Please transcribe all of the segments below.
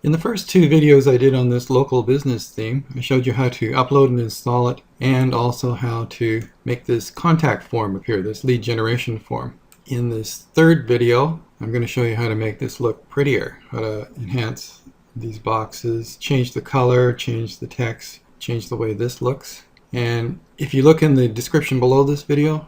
In the first two videos I did on this local business theme, I showed you how to upload and install it, and also how to make this contact form appear, this lead generation form. In this third video, I'm going to show you how to make this look prettier, how to enhance these boxes, change the color, change the text, change the way this looks. And if you look in the description below this video,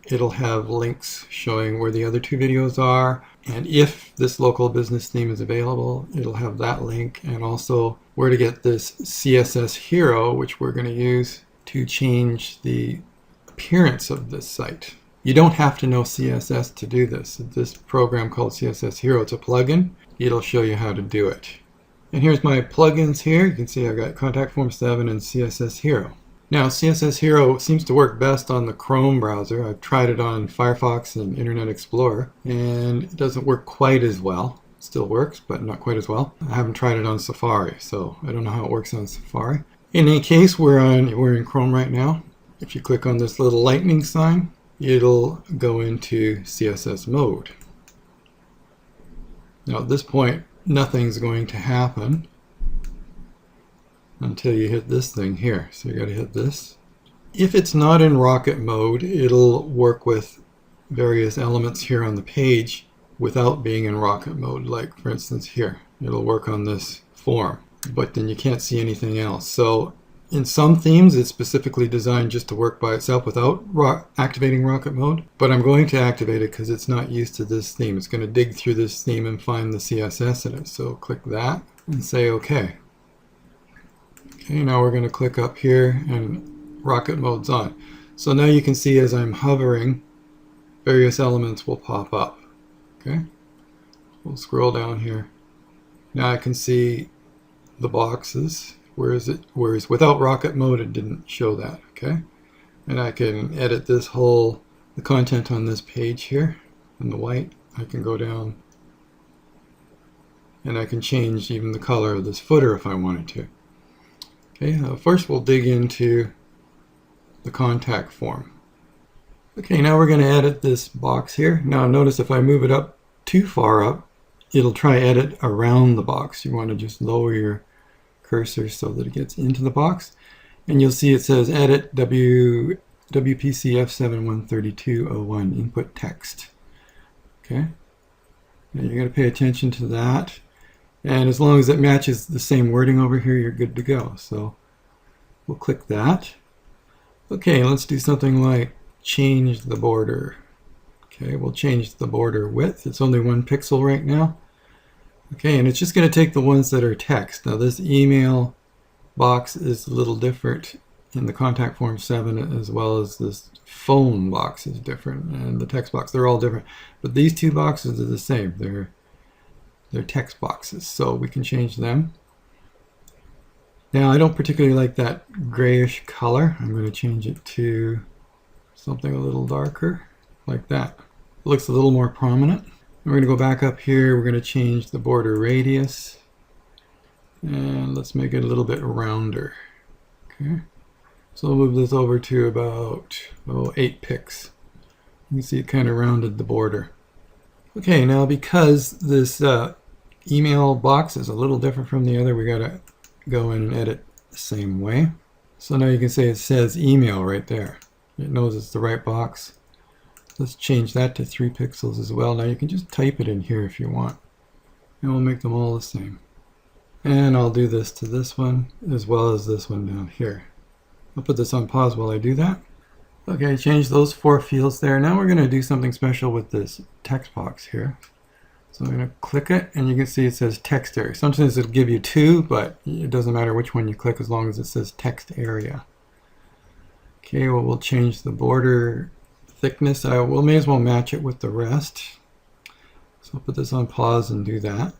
it'll have links showing where the other two videos are, and if this local business theme is available, it'll have that link, and also where to get this CSS Hero, which we're going to use to change the appearance of this site. You don't have to know CSS to do this. This program called CSS Hero, it's a plugin. It'll show you how to do it. And here's my plugins here. You can see I've got Contact Form 7 and CSS Hero. Now, CSS Hero seems to work best on the Chrome browser. I've tried it on Firefox and Internet Explorer, and it doesn't work quite as well. It still works, but not quite as well. I haven't tried it on Safari, so I don't know how it works on Safari. In any case, we're in Chrome right now. If you click on this little lightning sign, it'll go into CSS mode. Now, at this point, nothing's going to happen until you hit this thing here. So you got to hit this. If it's not in rocket mode, it'll work with various elements here on the page without being in rocket mode. Like, for instance, here, it'll work on this form, but then you can't see anything else. So in some themes, it's specifically designed just to work by itself without activating rocket mode, but I'm going to activate it because it's not used to this theme. It's going to dig through this theme and find the CSS in it. So click that and say OK. Okay, now we're going to click up here and rocket mode's on. So now you can see as I'm hovering, various elements will pop up. Okay, we'll scroll down here. Now I can see the boxes, whereas without rocket mode it didn't show that. Okay, and I can edit this the content on this page here in the white. I can go down and I can change even the color of this footer if I wanted to. Okay, first we'll dig into the contact form. Okay, now we're going to edit this box here. Now notice if I move it up too far up, it'll try edit around the box. You want to just lower your cursor so that it gets into the box. And you'll see it says edit WPC F7-13201 input text. Okay, and you're going to pay attention to that. And as long as it matches the same wording over here, you're good to go. So we'll click that. Okay, let's do something like change the border. Okay, we'll change the border width. It's only 1 pixel right now. Okay, and it's just going to take the ones that are text. Now this email box is a little different in the Contact Form 7, as well as this phone box is different, and the text box, they're all different. But these two boxes are the same. They're text boxes, so we can change them. Now I don't particularly like that grayish color. I'm going to change it to something a little darker, like that. It looks a little more prominent. We're going to go back up here. We're going to change the border radius, and let's make it a little bit rounder. Okay, so we'll move this over to about 8 pixels. You can see it kind of rounded the border. Okay, now because this email box is a little different from the other, we got to go in and edit the same way. So now you can say it says email right there. It knows it's the right box. Let's change that to 3 pixels as well. Now you can just type it in here if you want, and we'll make them all the same. And I'll do this to this one as well as this one down here. I'll put this on pause while I do that. Okay, change those 4 fields there. Now we're going to do something special with this text box here. So I'm going to click it, and you can see it says text area. Sometimes it'll give you 2, but it doesn't matter which one you click as long as it says text area. Okay, well, we'll change the border thickness. We may as well match it with the rest. So I'll put this on pause and do that.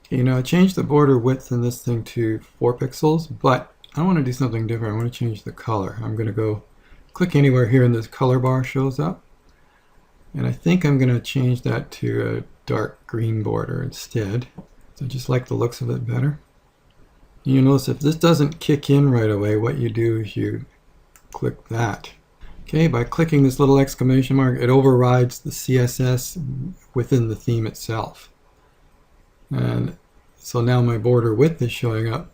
Okay, now I changed the border width in this thing to 4 pixels, but I want to do something different. I want to change the color. I'm going to go click anywhere here and this color bar shows up. And I think I'm going to change that to a dark green border instead. So I just like the looks of it better. You notice if this doesn't kick in right away, what you do is you click that. Okay, by clicking this little exclamation mark, it overrides the CSS within the theme itself. And So now my border width is showing up,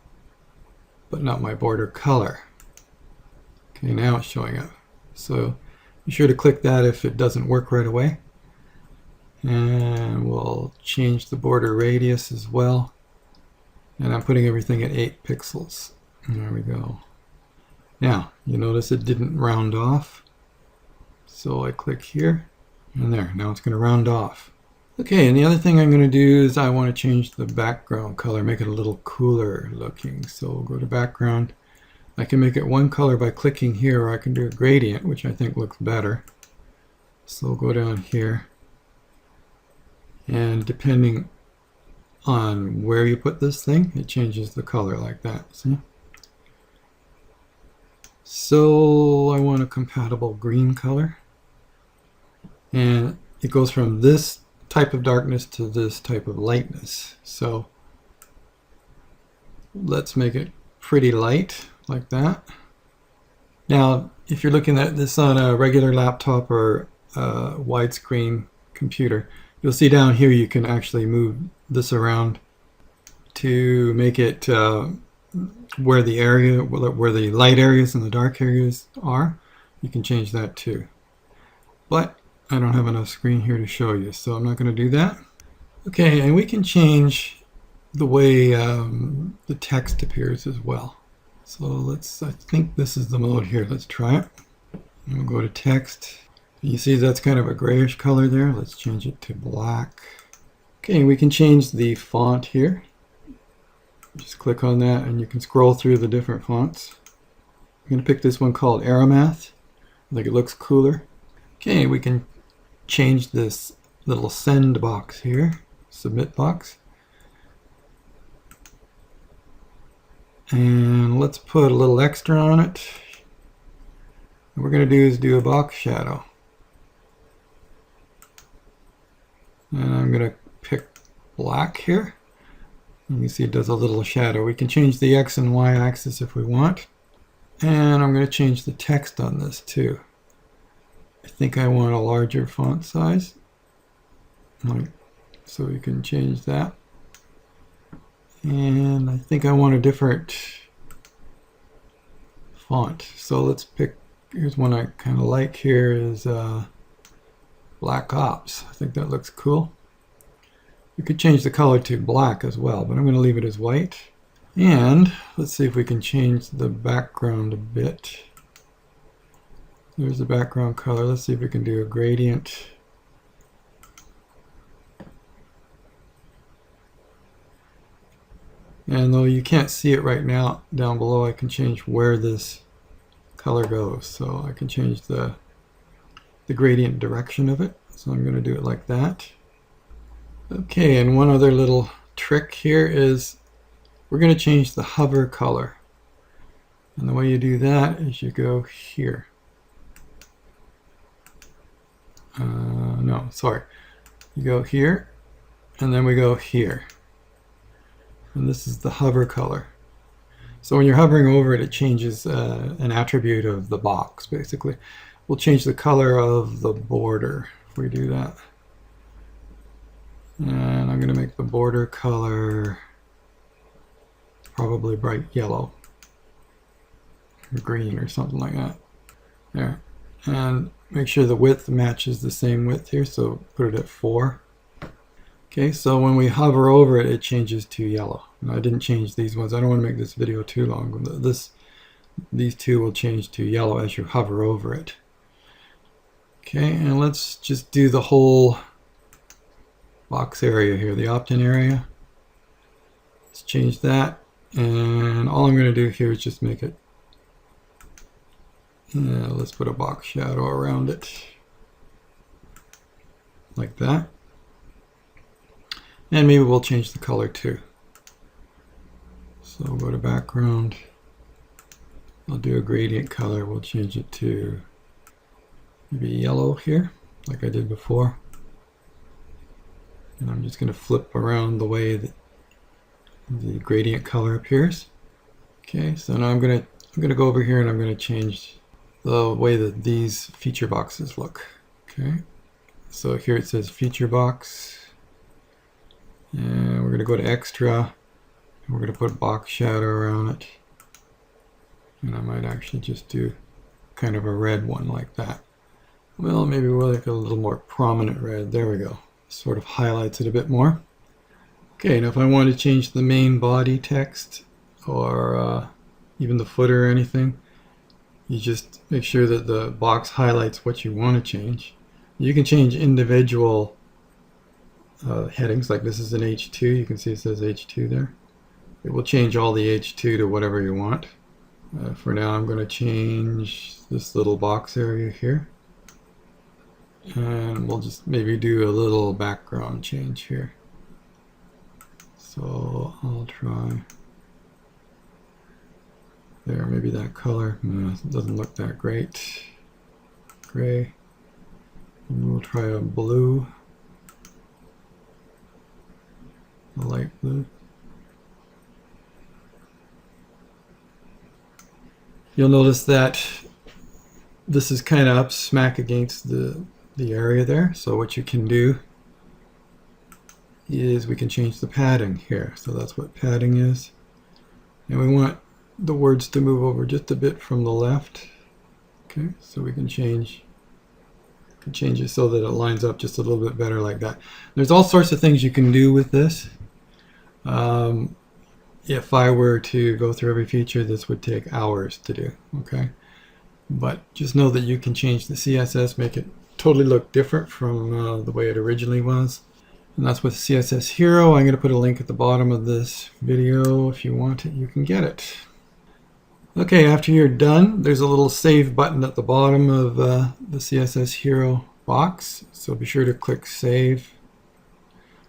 but not my border color. Okay, now it's showing up. So be sure to click that if it doesn't work right away. And we'll change the border radius as well. And I'm putting everything at 8 pixels. There we go. Now, you notice it didn't round off. So I click here, and there. Now it's going to round off. Okay, and the other thing I'm going to do is I want to change the background color, make it a little cooler looking. So we'll go to background. I can make it one color by clicking here, or I can do a gradient, which I think looks better. So we'll go down here. And depending on where you put this thing, it changes the color like that. See? So I want a compatible green color. And it goes from this type of darkness to this type of lightness. So let's make it pretty light like that. Now, if you're looking at this on a regular laptop or a widescreen computer, you'll see down here you can actually move this around to make it where the light areas and the dark areas are. You can change that too. But I don't have enough screen here to show you, so I'm not going to do that. Okay, and we can change the way the text appears as well. So I think this is the mode here. Let's try it. We'll go to text. You see that's kind of a grayish color there. Let's change it to black. Okay, we can change the font here. Just click on that and you can scroll through the different fonts. I'm going to pick this one called Aeromath. I think it looks cooler. Okay, we can change this little send box here, submit box. And let's put a little extra on it. What we're going to do is do a box shadow. And I'm going to pick black here. You can see it does a little shadow. We can change the X and Y axis if we want. And I'm going to change the text on this too. I think I want a larger font size. So we can change that. And I think I want a different font. So let's pick, here's one I kind of like here is Black Ops. I think that looks cool. You could change the color to black as well, but I'm going to leave it as white. And let's see if we can change the background a bit. There's the background color. Let's see if we can do a gradient. And though you can't see it right now down below, I can change where this color goes. So I can change the gradient direction of it. So I'm going to do it like that. Okay, and one other little trick here is we're going to change the hover color. And the way you do that is you go here. You go here, and then we go here. And this is the hover color. So when you're hovering over it, it changes an attribute of the box, basically. We'll change the color of the border if we do that. And I'm going to make the border color probably bright yellow, or green, or something like that. There. And make sure the width matches the same width here, so put it at 4. Okay, so when we hover over it, it changes to yellow. Now, I didn't change these ones. I don't want to make this video too long. These two will change to yellow as you hover over it. Okay, and let's just do the whole box area here, the opt-in area. Let's change that, and all I'm going to do here is just make it, let's put a box shadow around it, like that. And maybe we'll change the color too. So we'll go to background, I'll do a gradient color, we'll change it to maybe yellow here, like I did before. And I'm just going to flip around the way that the gradient color appears. Okay, so now I'm going to go over here and I'm going to change the way that these feature boxes look. Okay, so here it says feature box, and we're going to go to extra, We're going to put box shadow around it. And I might actually just do kind of a red one like that. Well, maybe we'll make a little more prominent red. There we go. Sort of highlights it a bit more. Okay, now if I want to change the main body text or even the footer or anything, you just make sure that the box highlights what you want to change. You can change individual headings, like this is an H2. You can see it says H2 there. It will change all the H2 to whatever you want. For now, I'm going to change this little box area here. And we'll just maybe do a little background change here. So I'll try there, maybe that color. No, it doesn't look that great. Gray. And we'll try a blue. A light blue. You'll notice that this is kind of up smack against the area there. So what you can do is we can change the padding here. So that's what padding is. And we want the words to move over just a bit from the left. Okay, so we can change it so that it lines up just a little bit better like that. There's all sorts of things you can do with this. If I were to go through every feature, this would take hours to do. Okay, but just know that you can change the CSS, make it totally look different from the way it originally was. And that's with CSS Hero. I'm going to put a link at the bottom of this video. If you want it, you can get it. Okay, after you're done, there's a little save button at the bottom of the CSS Hero box. So be sure to click save,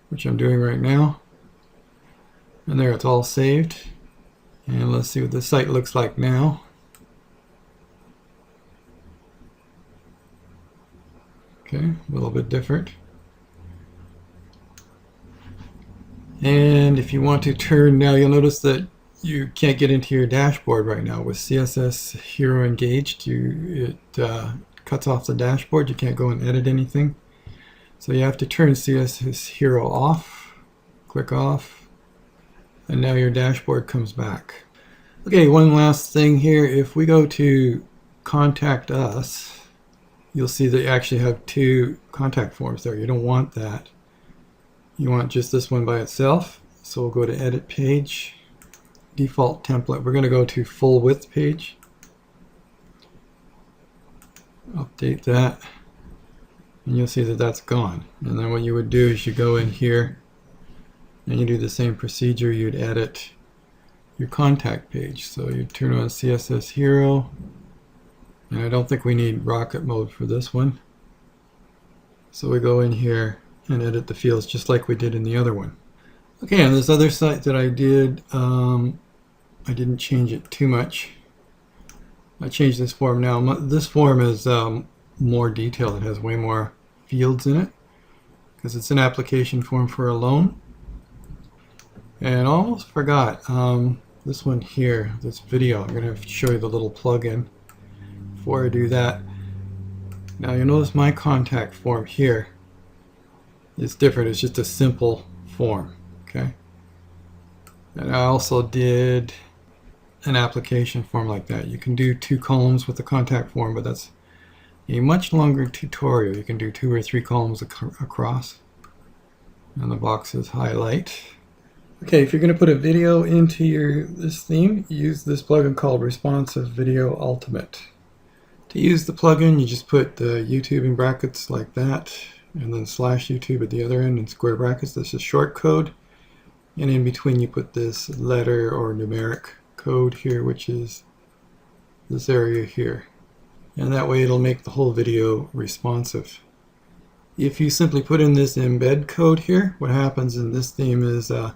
which I'm doing right now. And there, it's all saved. And let's see what the site looks like now. Okay, a little bit different. And if you want to turn, now you'll notice that you can't get into your dashboard right now. With CSS Hero engaged, it cuts off the dashboard. You can't go and edit anything. So you have to turn CSS Hero off, click off, and now your dashboard comes back. Okay, one last thing here. If we go to Contact Us, you'll see that you actually have two contact forms there. You don't want that. You want just this one by itself. So we'll go to Edit Page, Default Template. We're going to go to Full Width Page. Update that. And you'll see that that's gone. And then what you would do is you go in here and you do the same procedure. You'd edit your contact page. So you turn on CSS Hero. And I don't think we need rocket mode for this one. So we go in here and edit the fields just like we did in the other one. Okay, on this other site that I did, I didn't change it too much. I changed this form now. This form is more detailed. It has way more fields in it because it's an application form for a loan. And I almost forgot this one here, this video. I'm going to show you the little plugin. Before I do that, now you'll notice my contact form here is different. It's just a simple form. Okay, and I also did an application form like that. You can do 2 columns with the contact form, but that's a much longer tutorial. You can do 2 or 3 columns across, and the boxes highlight. Okay, if you're going to put a video into this theme, use this plugin called Responsive Video Ultimate. To use the plugin, you just put the YouTube in brackets like that, and then /YouTube at the other end in square brackets. This is short code. And in between you put this letter or numeric code here, which is this area here. And that way it'll make the whole video responsive. If you simply put in this embed code here, what happens in this theme is it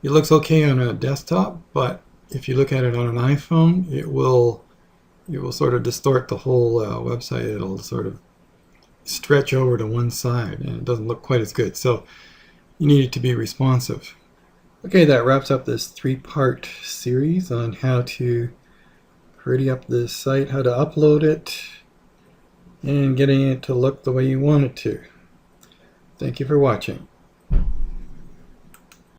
looks okay on a desktop, but if you look at it on an iPhone, it will sort of distort the whole website. It'll sort of stretch over to one side and it doesn't look quite as good. So you need it to be responsive. Okay, that wraps up this 3-part series on how to pretty up this site, how to upload it, and getting it to look the way you want it to. Thank you for watching.